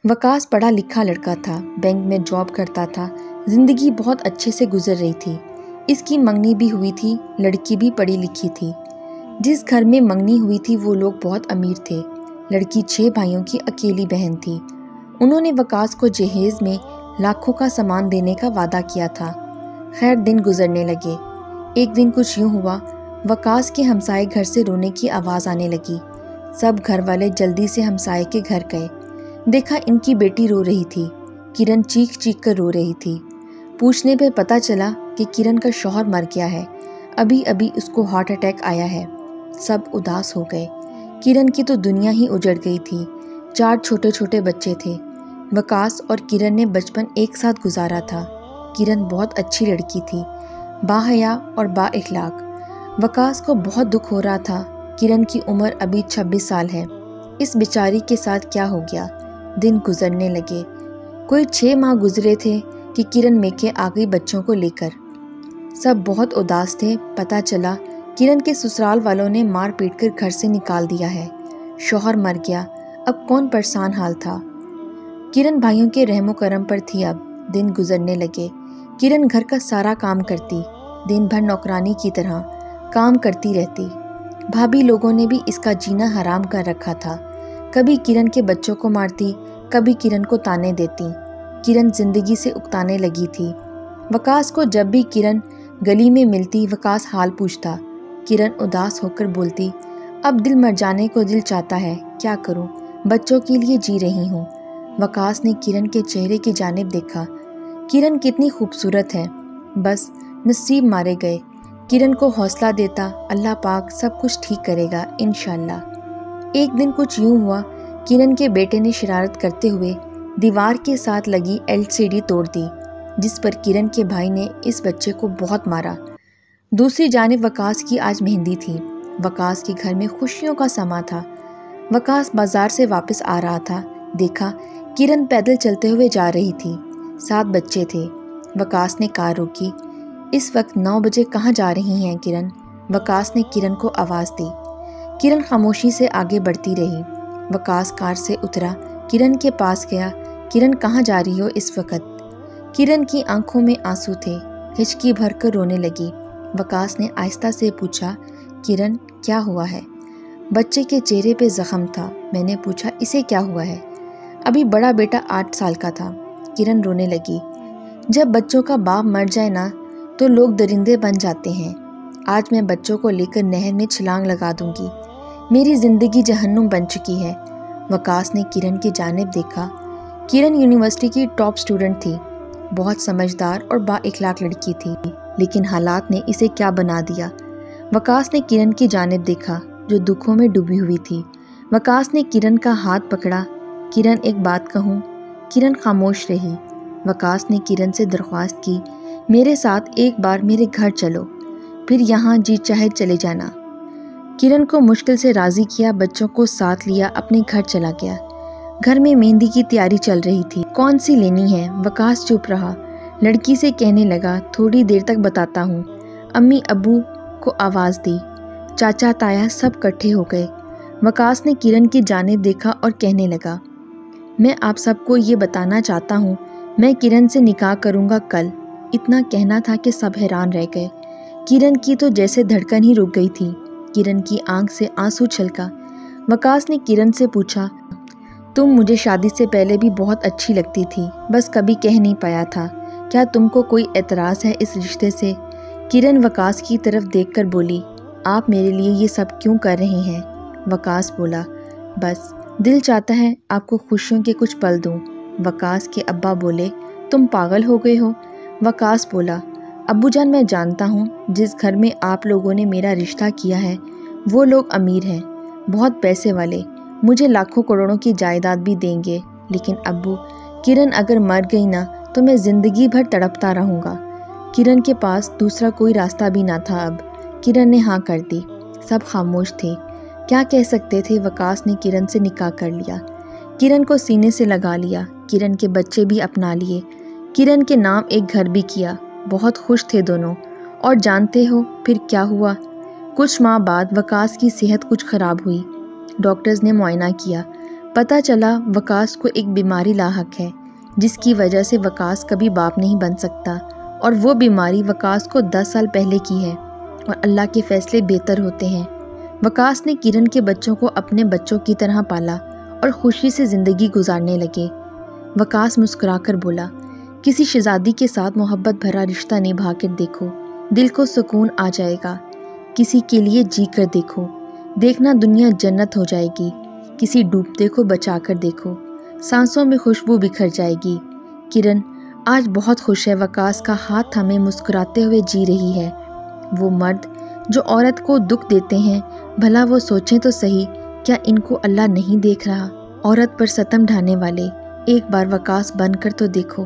वकास पढ़ा लिखा लड़का था, बैंक में जॉब करता था, जिंदगी बहुत अच्छे से गुजर रही थी। इसकी मंगनी भी हुई थी, लड़की भी पढ़ी लिखी थी। जिस घर में मंगनी हुई थी वो लोग बहुत अमीर थे। लड़की 6 भाइयों की अकेली बहन थी। उन्होंने वकास को जहेज में लाखों का सामान देने का वादा किया था। खैर दिन गुजरने लगे। एक दिन कुछ यूं हुआ, वकास के हमसाए घर से रोने की आवाज़ आने लगी। सब घर वाले जल्दी से हमसाए के घर गए। देखा इनकी बेटी रो रही थी। किरण चीख चीख कर रो रही थी। पूछने पे पता चला कि किरण का शौहर मर गया है। अभी अभी उसको हार्ट अटैक आया है। सब उदास हो गए। किरण की तो दुनिया ही उजड़ गई थी। 4 छोटे छोटे बच्चे थे। वकास और किरण ने बचपन एक साथ गुजारा था। किरण बहुत अच्छी लड़की थी, बाहया और बाइखलाक। वकास को बहुत दुख हो रहा था। किरण की उम्र अभी 26 साल है। इस बेचारी के साथ क्या हो गया। दिन गुजरने लगे। कोई 6 माह गुजरे थे कि किरण मेके आ गई बच्चों को लेकर। सब बहुत उदास थे। पता चला किरण के ससुराल वालों ने मार पीट कर घर से निकाल दिया है। शौहर मर गया। अब कौन परेशान हाल था। किरण भाइयों के रहमो करम पर थी। अब दिन गुजरने लगे। किरण घर का सारा काम करती, दिन भर नौकरानी की तरह काम करती रहती। भाभी लोगों ने भी इसका जीना हराम कर रखा था। कभी किरण के बच्चों को मारती, कभी किरण को ताने देती। किरण जिंदगी से उकताने लगी थी। वकास को जब भी किरण गली में मिलती, वकास हाल पूछता। किरण उदास होकर बोलती, अब दिल मर जाने को दिल चाहता है, क्या करूं, बच्चों के लिए जी रही हूं। वकास ने किरण के चेहरे की जानिब देखा। किरण कितनी खूबसूरत है। बस नसीब मारे गए। किरण को हौसला देता, अल्लाह पाक सब कुछ ठीक करेगा इंशाअल्लाह। एक दिन कुछ यूं हुआ, किरण के बेटे ने शरारत करते हुए दीवार के साथ लगी LCD तोड़ दी, जिस पर किरण के भाई ने इस बच्चे को बहुत मारा। दूसरी जानिब वकास की आज मेहंदी थी। वकास के घर में खुशियों का समा था। वकास बाजार से वापस आ रहा था। देखा किरण पैदल चलते हुए जा रही थी। 7 बच्चे थे। वकास ने कार रोकी। इस वक्त 9 बजे कहाँ जा रही हैं किरण। वकास ने किरण को आवाज़ दी। किरण खामोशी से आगे बढ़ती रही। वकास कार से उतरा, किरण के पास गया। किरण कहाँ जा रही हो इस वक्त। किरण की आंखों में आंसू थे। हिचकी भर कर रोने लगी। वकास ने आहिस्ता से पूछा, किरण क्या हुआ है। बच्चे के चेहरे पे जख्म था। मैंने पूछा, इसे क्या हुआ है। अभी बड़ा बेटा 8 साल का था। किरण रोने लगी। जब बच्चों का बाप मर जाए ना तो लोग दरिंदे बन जाते हैं। आज मैं बच्चों को लेकर नहर में छलांग लगा दूंगी। मेरी ज़िंदगी जहन्नुम बन चुकी है। वकास ने किरण की जानिब देखा। किरण यूनिवर्सिटी की टॉप स्टूडेंट थी। बहुत समझदार और बाइखलाक लड़की थी, लेकिन हालात ने इसे क्या बना दिया। वकास ने किरण की जानिब देखा जो दुखों में डूबी हुई थी। वकास ने किरण का हाथ पकड़ा। किरण एक बात कहूँ। किरण खामोश रही। वकास ने किरण से दरख्वास्त की, मेरे साथ एक बार मेरे घर चलो, फिर यहाँ जी चाहे चले जाना। किरण को मुश्किल से राज़ी किया, बच्चों को साथ लिया, अपने घर चला गया। घर में मेहंदी की तैयारी चल रही थी। कौन सी लेनी है। वकास चुप रहा। लड़की से कहने लगा, थोड़ी देर तक बताता हूँ। अम्मी अब्बू को आवाज़ दी। चाचा ताया सब इकट्ठे हो गए। वकास ने किरण की जानिब देखा और कहने लगा, मैं आप सबको ये बताना चाहता हूँ, मैं किरण से निकाह करूँगा कल। इतना कहना था कि सब हैरान रह गए। किरण की तो जैसे धड़कन ही रुक गई थी। किरण की आंख से आंसू छलका। वकास ने किरण से पूछा, तुम मुझे शादी से पहले भी बहुत अच्छी लगती थी, बस कभी कह नहीं पाया था। क्या तुमको कोई एतराज़ है इस रिश्ते से। किरण वकास की तरफ देखकर बोली, आप मेरे लिए ये सब क्यों कर रहे हैं। वकास बोला, बस दिल चाहता है आपको खुशियों के कुछ पल दूं। वकास के अब्बा बोले, तुम पागल हो गए हो। वकास बोला, अब्बू जान मैं जानता हूँ जिस घर में आप लोगों ने मेरा रिश्ता किया है वो लोग अमीर हैं, बहुत पैसे वाले, मुझे लाखों करोड़ों की जायदाद भी देंगे। लेकिन अब्बू, किरण अगर मर गई ना तो मैं ज़िंदगी भर तड़पता रहूँगा। किरण के पास दूसरा कोई रास्ता भी ना था। अब किरण ने हाँ कर दी। सब खामोश थे। क्या कह सकते थे। वकास ने किरण से निकाह कर लिया। किरण को सीने से लगा लिया। किरण के बच्चे भी अपना लिए। किरण के नाम एक घर भी किया। बहुत खुश थे दोनों। और जानते हो फिर क्या हुआ। कुछ माह बाद वकास की सेहत कुछ ख़राब हुई। डॉक्टर्स ने मुआयना किया, پتہ چلا وکاس کو ایک بیماری لاحق ہے جس کی وجہ سے وکاس کبھی باپ نہیں بن سکتا، اور وہ بیماری وکاس کو 10 سال پہلے کی ہے، اور اللہ کے فیصلے بہتر ہوتے ہیں۔ وکاس نے کرن کے بچوں کو اپنے بچوں کی طرح پالا اور خوشی سے زندگی گزارنے لگے۔ وکاس مسکرا کر بولا، کسی شہزادی کے ساتھ محبت بھرا رشتہ نبھا کر دیکھو، دل کو سکون آ جائے گا۔ کسی کے لیے جی کر دیکھو، دیکھنا دنیا جنت ہو جائے گی۔ کسی ڈوبتے کو بچا کر دیکھو، سانسوں میں خوشبو بکھر جائے گی۔ کرن آج بہت خوش ہے، وکاس کا ہاتھ تھامے مسکراتے ہوئے جی رہی ہے۔ وہ مرد جو عورت کو دکھ دیتے ہیں، بھلا وہ سوچیں تو صحیح، کیا ان کو اللہ نہیں دیکھ رہا؟ عورت پر ستم ڈھانے والے، ایک بار وکاس بن کر تو دیکھو۔